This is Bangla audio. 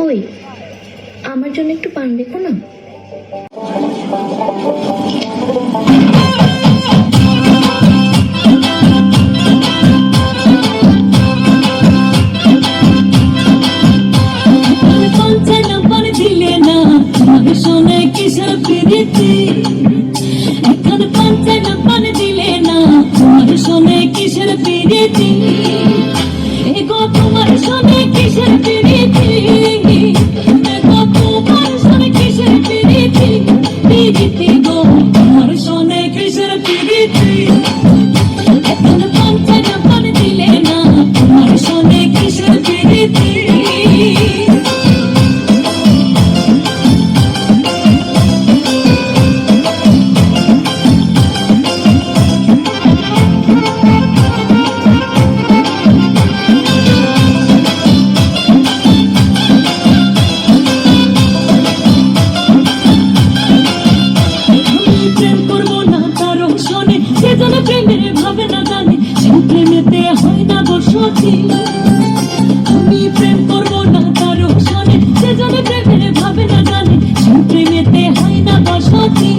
ওই আমার জন্য একটু পান দেখো না। শোনে কিসের প্রীতি এখন পাঞ্চে না পান দিলে না তোমার শোনে কিসের প্রীতি এগো তোমার শোনে কিসের প্রীতি এগো তোমার শোনে কিসের প্রীতি প্রীতি গো তোমার শোনে কিসের প্রীতি এখন পাঞ্চে না পান দিলে না তোমার শোনে কিসের প্রীতি প্রেমের ভাবে না জানে সে প্রেমেতে হয় না বসতি আমি প্রেম করবো না কারো শোনে সে জানে প্রেমের ভাবে না জানে সে প্রেমেতে হয় না বসতি